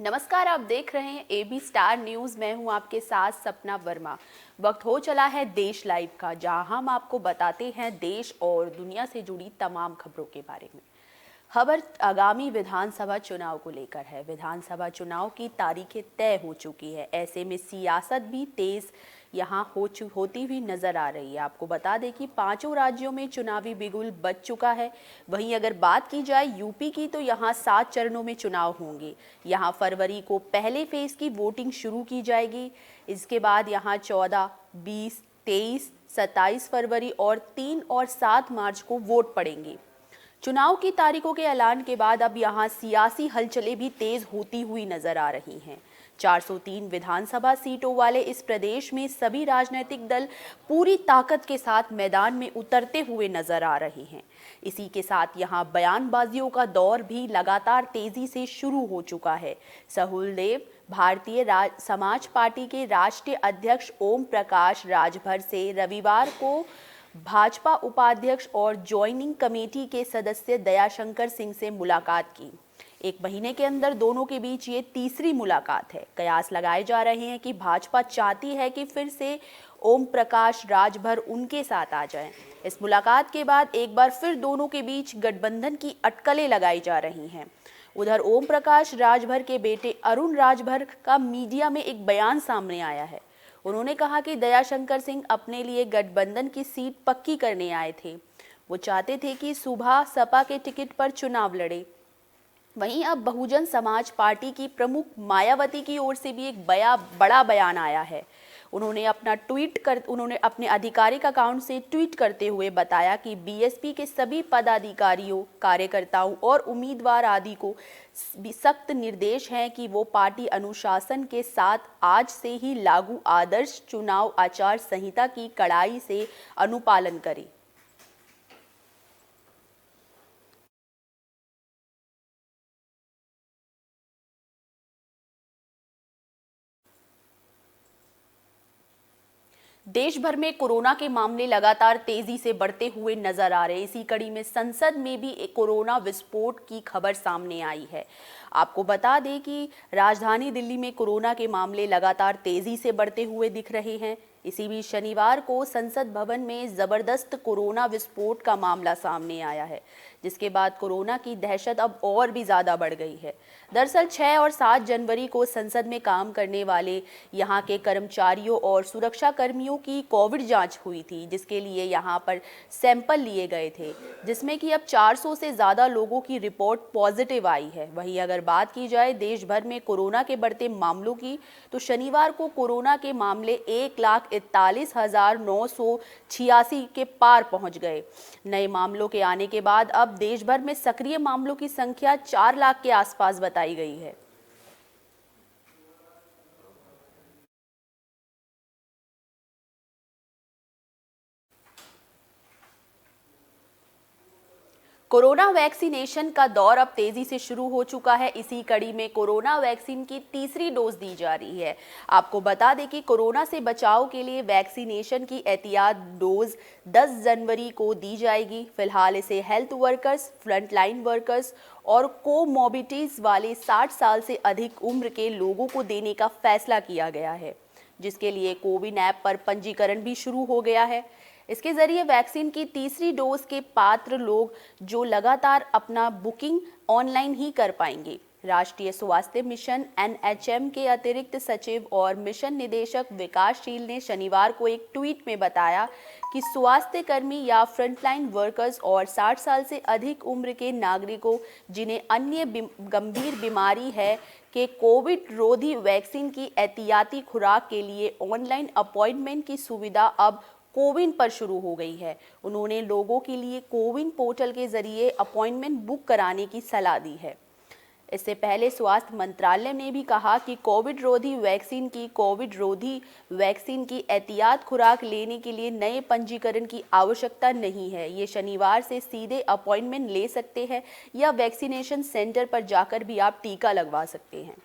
नमस्कार, आप देख रहे हैं एबी स्टार न्यूज़। मैं हूं आपके साथ सपना वर्मा। वक्त हो चला है देश लाइव का, जहां हम आपको बताते हैं देश और दुनिया से जुड़ी तमाम खबरों के बारे में। खबर आगामी विधानसभा चुनाव को लेकर है। विधानसभा चुनाव की तारीखें तय हो चुकी है, ऐसे में सियासत भी तेज यहाँ होती हुई नजर आ रही है। आपको बता दें कि पांचों राज्यों में चुनावी बिगुल बज चुका है। वहीं अगर बात की जाए यूपी की, तो यहाँ 7 चरणों में चुनाव होंगे। यहाँ फरवरी को पहले फेज की वोटिंग शुरू की जाएगी। इसके बाद यहाँ 14, 20, 23, 27 फरवरी और 3 और 7 मार्च को वोट पड़ेंगे। चुनाव की तारीखों के ऐलान के बाद अब यहां सियासी हलचलें भी तेज होती हुई नजर आ रही हैं। 403 विधानसभा सीटों वाले इस प्रदेश में सभी राजनीतिक दल पूरी ताकत के साथ मैदान में उतरते हुए नजर आ रहे हैं। इसी के साथ यहां बयानबाजियों का दौर भी लगातार तेजी से शुरू हो चुका है। सहूलदेव भारतीय समाज पार्टी के राष्ट्रीय अध्यक्ष ओम प्रकाश राजभर से रविवार को भाजपा उपाध्यक्ष और ज्वाइनिंग कमेटी के सदस्य दयाशंकर सिंह से मुलाकात की। एक महीने के अंदर दोनों के बीच ये तीसरी मुलाकात है। कयास लगाए जा रहे हैं कि भाजपा चाहती है कि फिर से ओम प्रकाश राजभर उनके साथ आ जाएं। इस मुलाकात के बाद एक बार फिर दोनों के बीच गठबंधन की अटकलें लगाई जा रही हैं। उधर ओम प्रकाश राजभर के बेटे अरुण राजभर का मीडिया में एक बयान सामने आया है। उन्होंने कहा कि दयाशंकर सिंह अपने लिए गठबंधन की सीट पक्की करने आए थे। वो चाहते थे कि सुभा सपा के टिकट पर चुनाव लड़े। वहीं अब बहुजन समाज पार्टी की प्रमुख मायावती की ओर से भी एक बड़ा बयान आया है। उन्होंने अपने आधिकारिक अकाउंट से ट्वीट करते हुए बताया कि बीएसपी के सभी पदाधिकारियों, कार्यकर्ताओं और उम्मीदवार आदि को भी सख्त निर्देश हैं कि वो पार्टी अनुशासन के साथ आज से ही लागू आदर्श चुनाव आचार संहिता की कड़ाई से अनुपालन करें। देश भर में कोरोना के मामले लगातार तेजी से बढ़ते हुए नजर आ रहे हैं। इसी कड़ी में संसद में भी एक कोरोना विस्फोट की खबर सामने आई है। आपको बता दें कि राजधानी दिल्ली में कोरोना के मामले लगातार तेजी से बढ़ते हुए दिख रहे हैं। इसी बीच शनिवार को संसद भवन में जबरदस्त कोरोना विस्फोट का मामला सामने आया है, जिसके बाद कोरोना की दहशत अब और भी ज्यादा बढ़ गई है। दरअसल 6 और 7 जनवरी को संसद में काम करने वाले यहां के कर्मचारियों और सुरक्षा कर्मियों की कोविड जांच हुई थी, जिसके लिए यहां पर सैंपल लिए गए थे, जिसमें कि अब 400 से ज्यादा लोगों की रिपोर्ट पॉजिटिव आई है। वहीं अगर बात की जाए देश भर में कोरोना के बढ़ते मामलों की, तो शनिवार को कोरोना के मामले 1,41,986 के पार पहुंच गए। नए मामलों के आने के बाद अब देश भर में सक्रिय मामलों की संख्या 4 लाख के आसपास बताई गई है। कोरोना वैक्सीनेशन का दौर अब तेजी से शुरू हो चुका है। इसी कड़ी में कोरोना वैक्सीन की तीसरी डोज दी जा रही है। आपको बता दें कि कोरोना से बचाव के लिए वैक्सीनेशन की एहतियात डोज 10 जनवरी को दी जाएगी। फिलहाल इसे हेल्थ वर्कर्स, फ्रंटलाइन वर्कर्स और कोमोबिटीज वाले 60 साल से अधिक उम्र के लोगों को देने का फैसला किया गया है, जिसके लिए कोविन ऐप पर पंजीकरण भी शुरू हो गया है। इसके जरिए वैक्सीन की तीसरी डोज के पात्र लोग जो लगातार अपना बुकिंग ऑनलाइन ही कर पाएंगे। राष्ट्रीय स्वास्थ्य मिशन एनएचएम के अतिरिक्त सचिव और मिशन निदेशक विकासशील ने शनिवार को एक ट्वीट में बताया कि स्वास्थ्य कर्मी या फ्रंटलाइन वर्कर्स और 60 साल से अधिक उम्र के नागरिकों जिन्हें अन्य गंभीर बीमारी है के कोविड रोधी वैक्सीन की एहतियाती खुराक के लिए ऑनलाइन अपॉइंटमेंट की सुविधा अब कोविन पर शुरू हो गई है। उन्होंने लोगों के लिए कोविन पोर्टल के जरिए अपॉइंटमेंट बुक कराने की सलाह दी है। इससे पहले स्वास्थ्य मंत्रालय ने भी कहा कि कोविड रोधी वैक्सीन की एहतियात खुराक लेने के लिए नए पंजीकरण की आवश्यकता नहीं है। ये शनिवार से सीधे अपॉइंटमेंट ले सकते हैं या वैक्सीनेशन सेंटर पर जाकर भी आप टीका लगवा सकते हैं।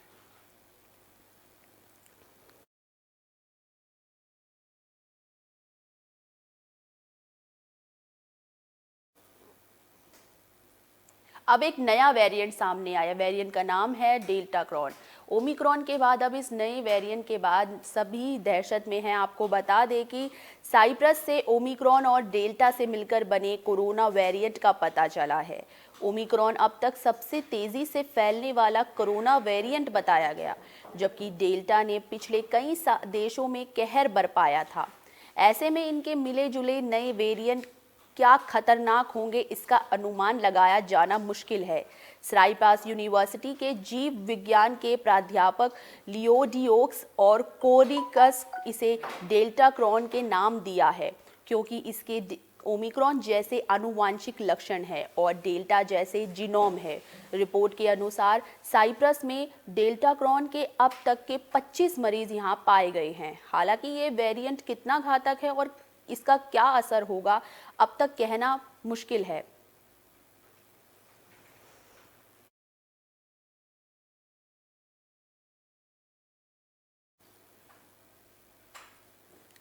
अब एक नया वेरिएंट सामने आया। वेरिएंट का नाम है डेल्टा क्रॉन। ओमिक्रॉन के बाद अब इस नए वेरिएंट के बाद सभी दहशत में हैं। आपको बता दें कि साइप्रस से ओमिक्रॉन और डेल्टा से मिलकर बने कोरोना वेरिएंट का पता चला है। ओमिक्रॉन अब तक सबसे तेजी से फैलने वाला कोरोना वेरिएंट बताया गया, जबकि डेल्टा ने पिछले कई देशों में कहर बरपाया था। ऐसे में इनके मिले जुले नए वेरिएंट क्या खतरनाक होंगे, इसका अनुमान लगाया जाना मुश्किल है। साइप्रस यूनिवर्सिटी के जीव विज्ञान के प्राध्यापक लियोडियोक्स और कोरिकस इसे डेल्टा क्रॉन के नाम दिया है, क्योंकि इसके ओमिक्रॉन जैसे आनुवांशिक लक्षण है और डेल्टा जैसे जीनोम है। रिपोर्ट के अनुसार साइप्रस में डेल्टा क्रॉन के अब तक के 25 मरीज यहां पाए गए हैं। हालांकि ये वेरिएंट कितना घातक है और इसका क्या असर होगा, अब तक कहना मुश्किल है।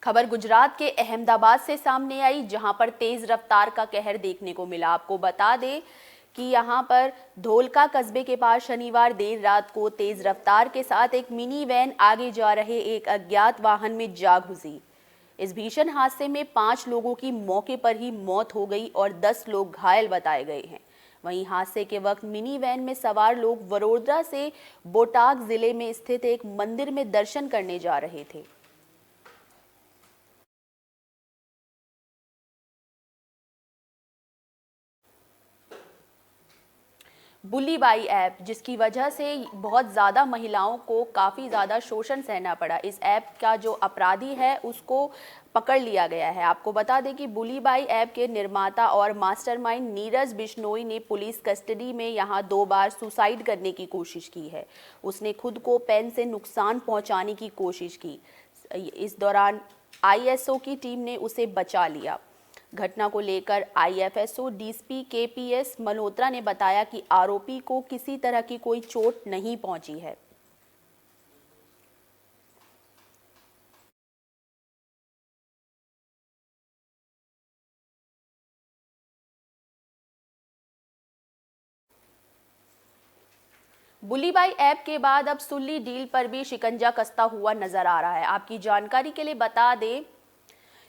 खबर गुजरात के अहमदाबाद से सामने आई, जहां पर तेज रफ्तार का कहर देखने को मिला। आपको बता दें कि यहां पर धोलका कस्बे के पास शनिवार देर रात को तेज रफ्तार के साथ एक मिनी वैन आगे जा रहे एक अज्ञात वाहन में जा घुसी। इस भीषण हादसे में 5 लोगों की मौके पर ही मौत हो गई और 10 लोग घायल बताए गए हैं। वहीं हादसे के वक्त मिनी वैन में सवार लोग वडोदरा से बोटाग जिले में स्थित एक मंदिर में दर्शन करने जा रहे थे। बुल्ली बाई ऐप, जिसकी वजह से बहुत ज़्यादा महिलाओं को काफ़ी ज़्यादा शोषण सहना पड़ा। इस ऐप का जो अपराधी है उसको पकड़ लिया गया है। आपको बता दें कि बुल्ली बाई ऐप के निर्माता और मास्टरमाइंड नीरज बिश्नोई ने पुलिस कस्टडी में यहां 2 बार सुसाइड करने की कोशिश की है। उसने खुद को पेन से नुकसान पहुंचाने की कोशिश की। इस दौरान आईएसओ की टीम ने उसे बचा लिया। घटना को लेकर आईएफएसओ डीएसपी केपीएस मल्होत्रा ने बताया कि आरोपी को किसी तरह की कोई चोट नहीं पहुंची है। बुल्ली बाई ऐप के बाद अब सुल्ली डील पर भी शिकंजा कसता हुआ नजर आ रहा है। आपकी जानकारी के लिए बता दें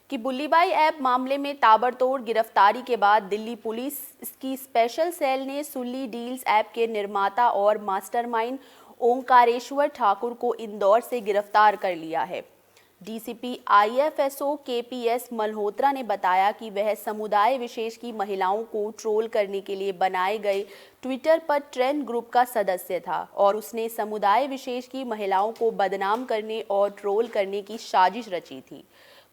कि बुल्ली बाई ऐप मामले में ताबड़तोड़ गिरफ्तारी के बाद दिल्ली पुलिस की स्पेशल सेल ने सुल्ली डील्स ऐप के निर्माता और मास्टरमाइंड ओंकारेश्वर ठाकुर को इंदौर से गिरफ्तार कर लिया है। डीसीपी आईएफएसओ केपीएस मल्होत्रा ने बताया कि वह समुदाय विशेष की महिलाओं को ट्रोल करने के लिए बनाए गए ट्विटर पर ट्रेंड ग्रुप का सदस्य था और उसने समुदाय विशेष की महिलाओं को बदनाम करने और ट्रोल करने की साजिश रची थी।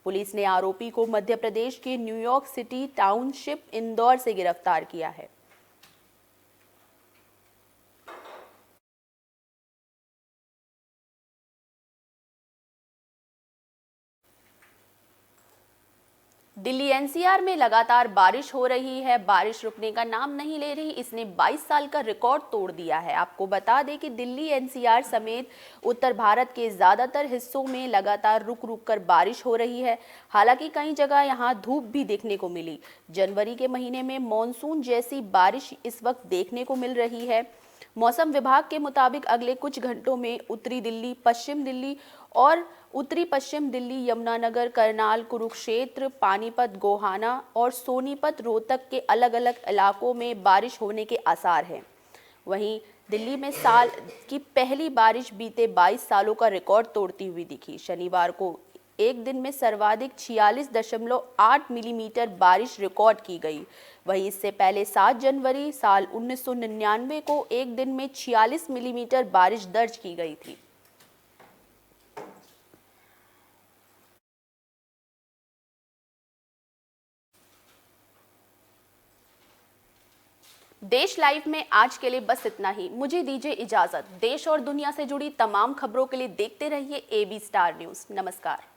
पुलिस ने आरोपी को मध्य प्रदेश के न्यूयॉर्क सिटी टाउनशिप इंदौर से गिरफ्तार किया है। दिल्ली एनसीआर में लगातार बारिश हो रही है। बारिश रुकने का नाम नहीं ले रही। इसने 22 साल का रिकॉर्ड तोड़ दिया है। आपको बता दें कि दिल्ली एनसीआर समेत उत्तर भारत के ज्यादातर हिस्सों में लगातार रुक रुक कर बारिश हो रही है। हालांकि कई जगह यहां धूप भी देखने को मिली। जनवरी के महीने में मॉनसून जैसी बारिश इस वक्त देखने को मिल रही है। मौसम विभाग के मुताबिक अगले कुछ घंटों में उत्तरी दिल्ली, पश्चिम दिल्ली और उत्तरी पश्चिम दिल्ली, यमुनानगर, करनाल, कुरुक्षेत्र, पानीपत, गोहाना और सोनीपत, रोहतक के अलग अलग इलाकों में बारिश होने के आसार हैं। वहीं दिल्ली में साल की पहली बारिश बीते 22 सालों का रिकॉर्ड तोड़ती हुई दिखी। शनिवार को एक दिन में सर्वाधिक 46.8 मिलीमीटर बारिश रिकॉर्ड की गई। वहीं इससे पहले 7 जनवरी साल 1999 को एक दिन में 46 मिलीमीटर बारिश दर्ज की गई थी। देश लाइव में आज के लिए बस इतना ही। मुझे दीजिए इजाजत। देश और दुनिया से जुड़ी तमाम खबरों के लिए देखते रहिए AB स्टार न्यूज़। नमस्कार।